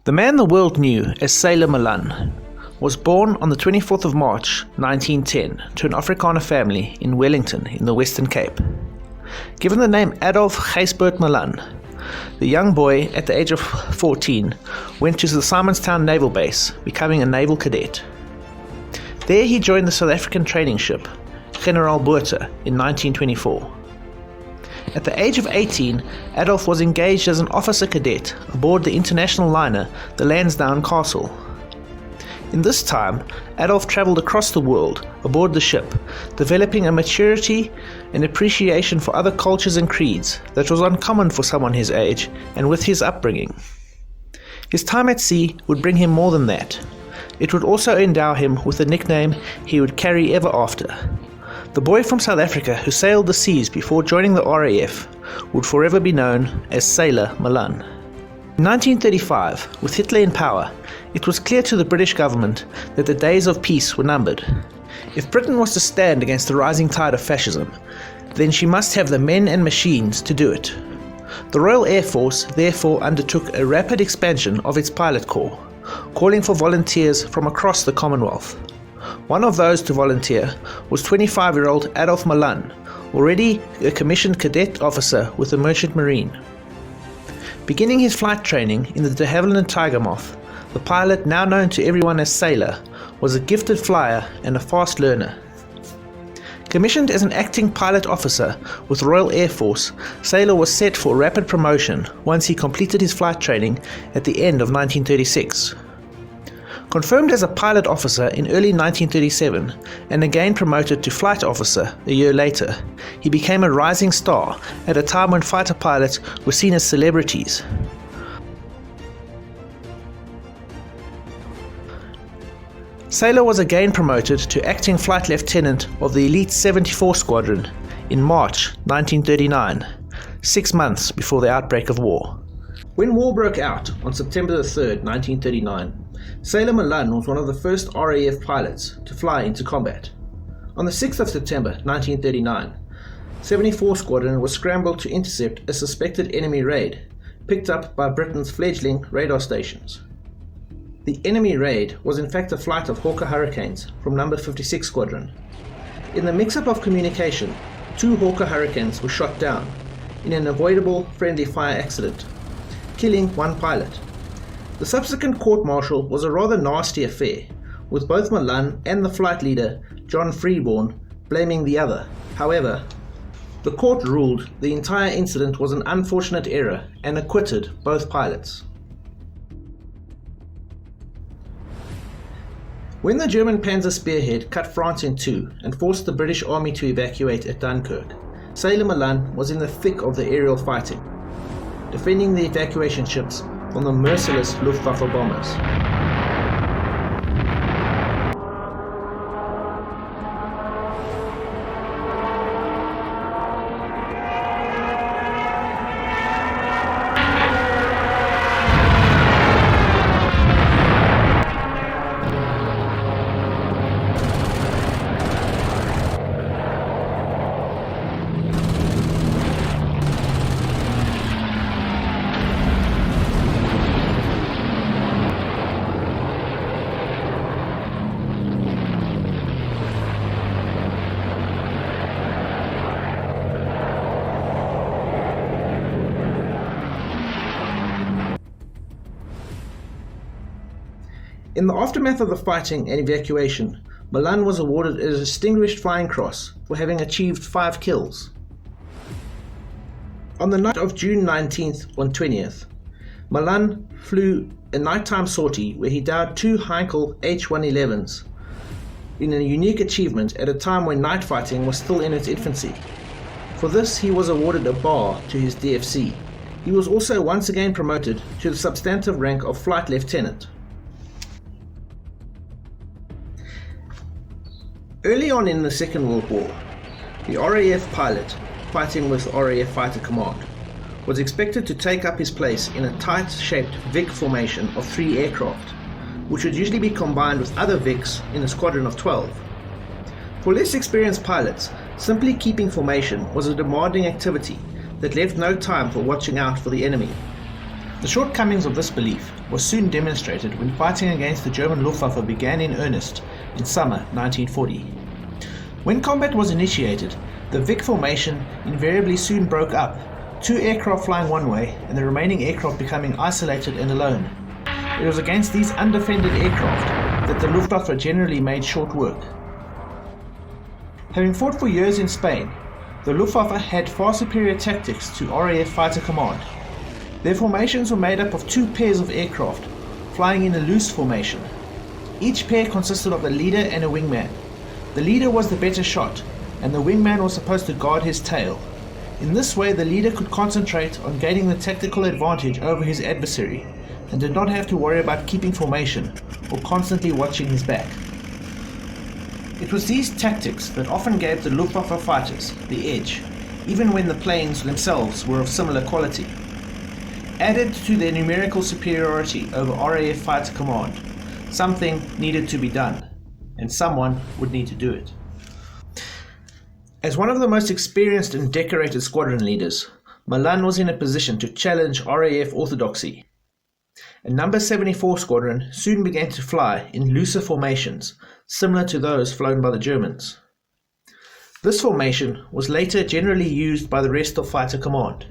The man the world knew as Sailor Malan was born on the 24th of March 1910 to an Afrikaner family in Wellington in the Western Cape. Given the name Adolf Malan, the young boy at the age of 14 went to the Simonstown Naval Base, becoming a naval cadet. There he joined the South African training ship General Botha in 1924. At the age of 18, Adolf was engaged as an officer cadet aboard the international liner, the Lansdowne Castle. In this time, Adolf travelled across the world aboard the ship, developing a maturity and appreciation for other cultures and creeds that was uncommon for someone his age and with his upbringing. His time at sea would bring him more than that. It would also endow him with a nickname he would carry ever after. The boy from South Africa who sailed the seas before joining the RAF would forever be known as Sailor Malan. In 1935, with Hitler in power, it was clear to the British government that the days of peace were numbered. If Britain was to stand against the rising tide of fascism, then she must have the men and machines to do it. The Royal Air Force therefore undertook a rapid expansion of its pilot corps, calling for volunteers from across the Commonwealth. One of those to volunteer was 25-year-old Adolf Malan, already a commissioned cadet officer with the Merchant Marine. Beginning his flight training in the de Havilland Tiger Moth, the pilot, now known to everyone as Sailor, was a gifted flyer and a fast learner. Commissioned as an acting pilot officer with the Royal Air Force, Sailor was set for rapid promotion once he completed his flight training at the end of 1936. Confirmed as a pilot officer in early 1937 and again promoted to flight officer a year later, he became a rising star at a time when fighter pilots were seen as celebrities. Sailor was again promoted to acting flight lieutenant of the Elite 74 Squadron in March 1939, 6 months before the outbreak of war. When war broke out on September 3, 1939, Sailor Malan was one of the first RAF pilots to fly into combat. On the 6th of September 1939, 74 Squadron was scrambled to intercept a suspected enemy raid, picked up by Britain's fledgling radar stations. The enemy raid was in fact a flight of Hawker Hurricanes from No. 56 Squadron. In the mix-up of communication, 2 Hawker Hurricanes were shot down in an avoidable friendly fire accident, killing 1 pilot. The subsequent court-martial was a rather nasty affair, with both Malan and the flight leader, John Freeborn, blaming the other. However, the court ruled the entire incident was an unfortunate error and acquitted both pilots. When the German Panzer Spearhead cut France in two and forced the British Army to evacuate at Dunkirk, Sailor Malan was in the thick of the aerial fighting, defending the evacuation ships from the merciless Luftwaffe bombers. In the aftermath of the fighting and evacuation, Malan was awarded a Distinguished Flying Cross for having achieved 5 kills. On the night of June 19th and 20th, Malan flew a nighttime sortie where he downed 2 Heinkel H-111s in a unique achievement at a time when night fighting was still in its infancy. For this he was awarded a bar to his DFC. He was also once again promoted to the substantive rank of Flight Lieutenant. Early on in the Second World War, the RAF pilot, fighting with RAF Fighter Command, was expected to take up his place in a tight-shaped Vic formation of 3 aircraft, which would usually be combined with other Vics in a squadron of 12. For less experienced pilots, simply keeping formation was a demanding activity that left no time for watching out for the enemy. The shortcomings of this belief was soon demonstrated when fighting against the German Luftwaffe began in earnest in summer 1940. When combat was initiated, the Vic formation invariably soon broke up, 2 aircraft flying one way and the remaining aircraft becoming isolated and alone. It was against these undefended aircraft that the Luftwaffe generally made short work. Having fought for years in Spain, the Luftwaffe had far superior tactics to RAF Fighter Command. Their formations were made up of 2 pairs of aircraft, flying in a loose formation. Each pair consisted of a leader and a wingman. The leader was the better shot, and the wingman was supposed to guard his tail. In this way, the leader could concentrate on gaining the tactical advantage over his adversary, and did not have to worry about keeping formation or constantly watching his back. It was these tactics that often gave the Luftwaffe fighters the edge, even when the planes themselves were of similar quality. Added to their numerical superiority over RAF Fighter Command, something needed to be done, and someone would need to do it. As one of the most experienced and decorated squadron leaders, Malan was in a position to challenge RAF orthodoxy. A No. 74 squadron soon began to fly in looser formations, similar to those flown by the Germans. This formation was later generally used by the rest of Fighter Command.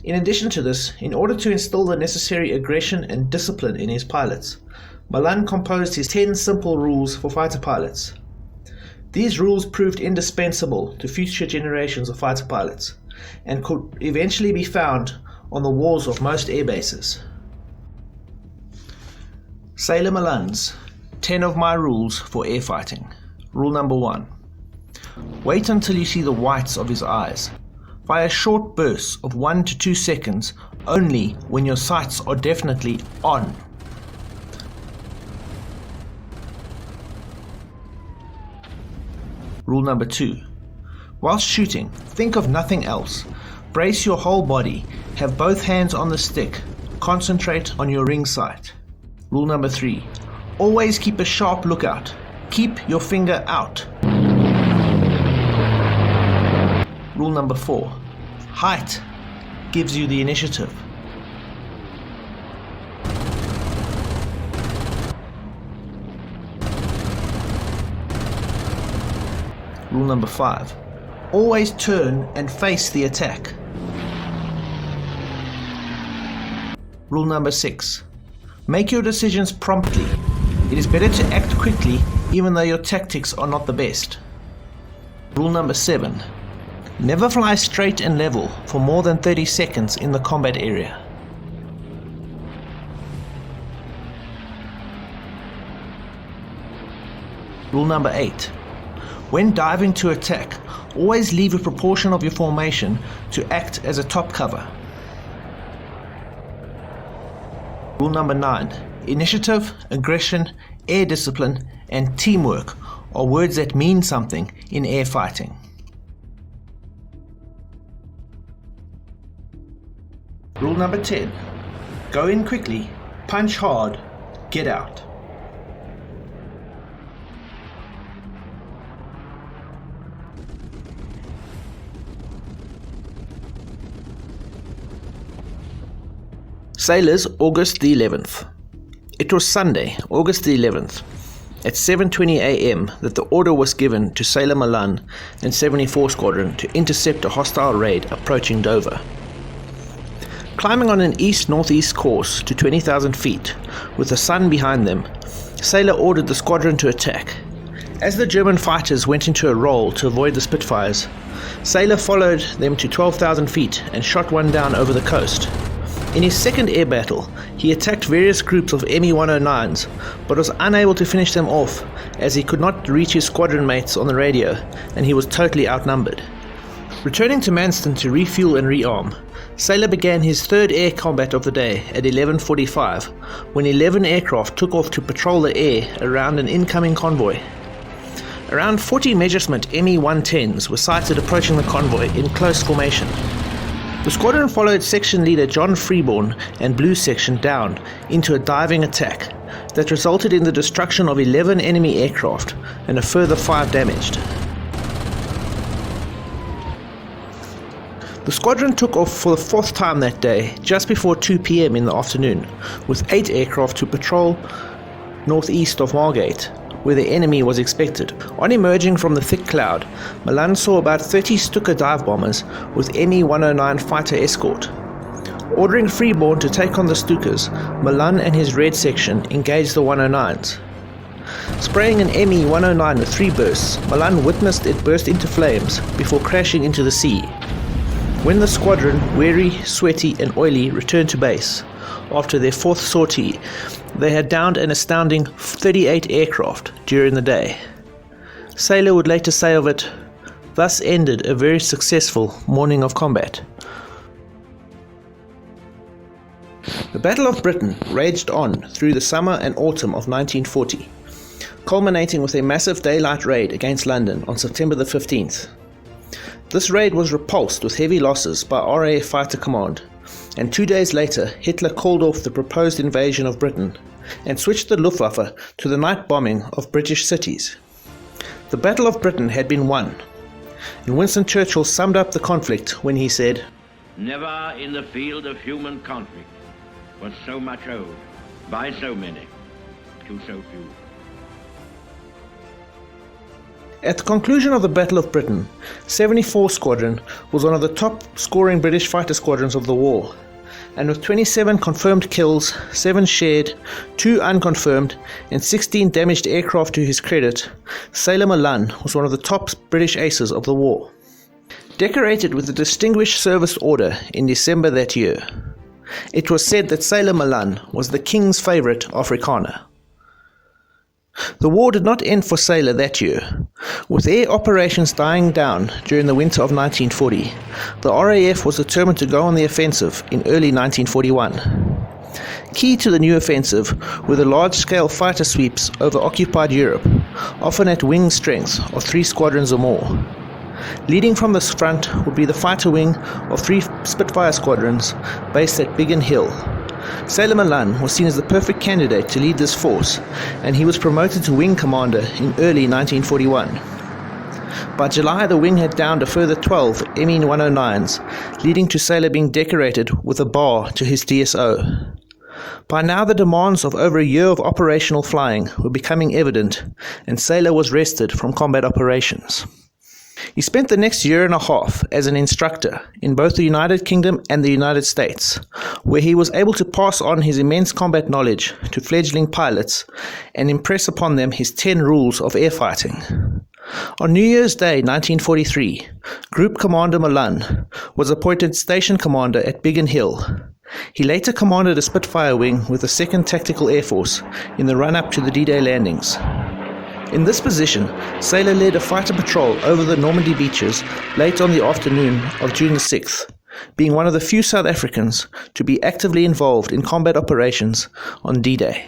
In addition to this, in order to instill the necessary aggression and discipline in his pilots, Malan composed his 10 simple rules for fighter pilots. These rules proved indispensable to future generations of fighter pilots, and could eventually be found on the walls of most air bases. Sailor Malan's 10 of my rules for air fighting. Rule number 1. Wait until you see the whites of his eyes. Fire short bursts of 1 to 2 seconds only when your sights are definitely on. Rule number 2. Whilst shooting, think of nothing else. Brace your whole body, have both hands on the stick, concentrate on your ring sight. Rule number 3. Always keep a sharp lookout. Keep your finger out. Rule number 4. Height gives you the initiative. Rule number 5. Always turn and face the attack. Rule number 6. Make your decisions promptly. It is better to act quickly even though your tactics are not the best. Rule number 7. Never fly straight and level for more than 30 seconds in the combat area. Rule number 8. When diving to attack, always leave a proportion of your formation to act as a top cover. Rule number 9. Initiative, aggression, air discipline, and teamwork are words that mean something in air fighting. Rule number 10. Go in quickly, punch hard, get out. Sailors, August the 11th. It was Sunday, August the 11th, at 7:20 a.m. that the order was given to Sailor Malan and 74 Squadron to intercept a hostile raid approaching Dover. Climbing on an east-northeast course to 20,000 feet, with the sun behind them, Sailor ordered the squadron to attack. As the German fighters went into a roll to avoid the Spitfires, Sailor followed them to 12,000 feet and shot one down over the coast. In his second air battle, he attacked various groups of Me-109s, but was unable to finish them off as he could not reach his squadron mates on the radio, and he was totally outnumbered. Returning to Manston to refuel and rearm, Sailor began his third air combat of the day at 11:45, when 11 aircraft took off to patrol the air around an incoming convoy. Around 40 Messerschmitt Me-110s were sighted approaching the convoy in close formation. The squadron followed section leader John Freeborn and Blue Section down into a diving attack that resulted in the destruction of 11 enemy aircraft and a further 5 damaged. The squadron took off for the fourth time that day, just before 2 p.m. in the afternoon, with 8 aircraft to patrol northeast of Margate, where the enemy was expected. On emerging from the thick cloud, Malan saw about 30 Stuka dive bombers with Me-109 fighter escort. Ordering Freeborn to take on the Stukas, Malan and his Red section engaged the 109s. Spraying an Me-109 with 3 bursts, Malan witnessed it burst into flames before crashing into the sea. When the squadron, weary, sweaty and oily, returned to base, after their fourth sortie, they had downed an astounding 38 aircraft during the day. Sailor would later say of it, "Thus ended a very successful morning of combat." The Battle of Britain raged on through the summer and autumn of 1940, culminating with a massive daylight raid against London on September the 15th. This raid was repulsed with heavy losses by RAF Fighter Command, and 2 days later Hitler called off the proposed invasion of Britain and switched the Luftwaffe to the night bombing of British cities. The Battle of Britain had been won, and Winston Churchill summed up the conflict when he said, "Never in the field of human conflict was so much owed by so many to so few." At the conclusion of the Battle of Britain, 74 Squadron was one of the top scoring British fighter squadrons of the war, and with 27 confirmed kills, 7 shared, 2 unconfirmed, and 16 damaged aircraft to his credit, Sailor Malan was one of the top British aces of the war. Decorated with the Distinguished Service Order in December that year, it was said that Sailor Malan was the King's favourite Afrikaner. The war did not end for Sailor that year. With air operations dying down during the winter of 1940, the RAF was determined to go on the offensive in early 1941. Key to the new offensive were the large-scale fighter sweeps over occupied Europe, often at wing strengths of 3 squadrons or more. Leading from this front would be the fighter wing of 3 Spitfire squadrons based at Biggin Hill. Sailor Malan was seen as the perfect candidate to lead this force, and he was promoted to wing commander in early 1941. By July, the wing had downed a further 12 Me-109s, leading to Sailor being decorated with a bar to his DSO. By now, the demands of over a year of operational flying were becoming evident, and Sailor was rested from combat operations. He spent the next year and a half as an instructor in both the United Kingdom and the United States, where he was able to pass on his immense combat knowledge to fledgling pilots and impress upon them his 10 rules of airfighting. On New Year's Day 1943, Group Commander Malan was appointed Station Commander at Biggin Hill. He later commanded a Spitfire wing with the 2nd Tactical Air Force in the run-up to the D-Day landings. In this position, Sailor led a fighter patrol over the Normandy beaches late on the afternoon of June the 6th, being one of the few South Africans to be actively involved in combat operations on D-Day.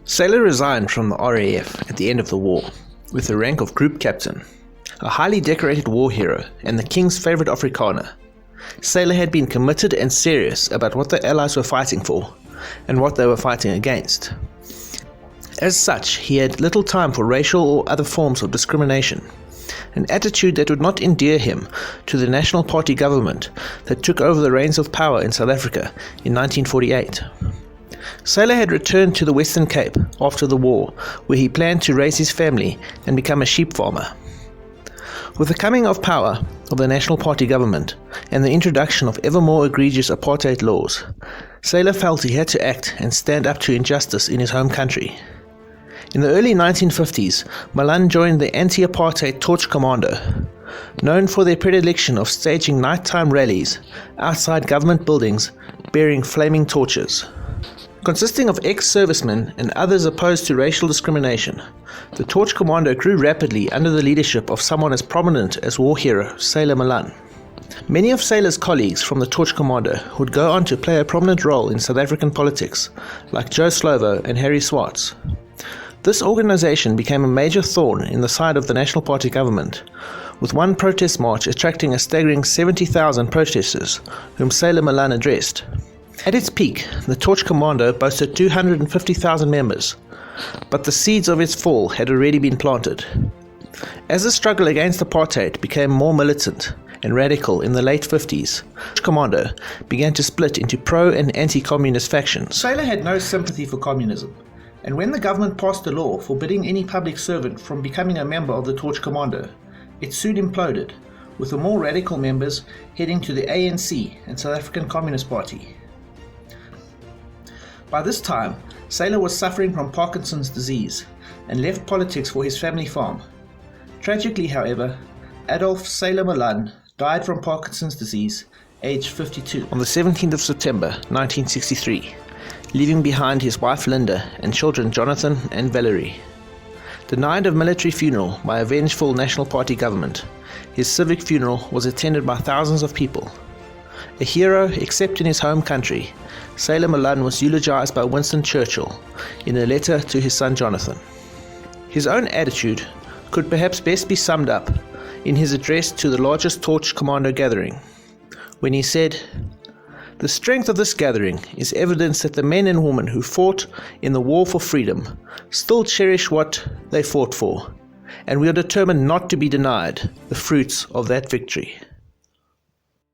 Sailor resigned from the RAF at the end of the war, with the rank of Group Captain. A highly decorated war hero and the King's favourite Afrikaner, Sailor had been committed and serious about what the Allies were fighting for, and what they were fighting against. As such, he had little time for racial or other forms of discrimination, an attitude that would not endear him to the National Party government that took over the reins of power in South Africa in 1948. Sailor had returned to the Western Cape after the war, where he planned to raise his family and become a sheep farmer. With the coming of power of the National Party government and the introduction of ever more egregious apartheid laws, Sailor felt he had to act and stand up to injustice in his home country. In the early 1950s, Malan joined the Anti-apartheid Torch Commando, known for their predilection of staging nighttime rallies outside government buildings bearing flaming torches. Consisting of ex-servicemen and others opposed to racial discrimination, the Torch Commando grew rapidly under the leadership of someone as prominent as war hero Sailor Malan. Many of Sailor's colleagues from the Torch Commando would go on to play a prominent role in South African politics, like Joe Slovo and Harry Swartz. This organization became a major thorn in the side of the National Party government, with one protest march attracting a staggering 70,000 protesters, whom Sailor Malan addressed. At its peak, the Torch Commando boasted 250,000 members, but the seeds of its fall had already been planted. As the struggle against apartheid became more militant and radical in the late 50s, Commando began to split into pro- and anti-communist factions. Sailor had no sympathy for communism, and when the government passed a law forbidding any public servant from becoming a member of the Torch Commando, it soon imploded, with the more radical members heading to the ANC and South African Communist Party. By this time, Sailor was suffering from Parkinson's disease and left politics for his family farm. Tragically, however, Adolf Sailor Malan died from Parkinson's disease, aged 52, on the 17th of September 1963, leaving behind his wife Linda and children Jonathan and Valerie. Denied a military funeral by a vengeful National Party government, his civic funeral was attended by thousands of people. A hero except in his home country, Sailor Malan was eulogized by Winston Churchill in a letter to his son Jonathan. His own attitude could perhaps best be summed up in his address to the largest Torch Commando gathering, when he said, "The strength of this gathering is evidence that the men and women who fought in the war for freedom still cherish what they fought for, and we are determined not to be denied the fruits of that victory."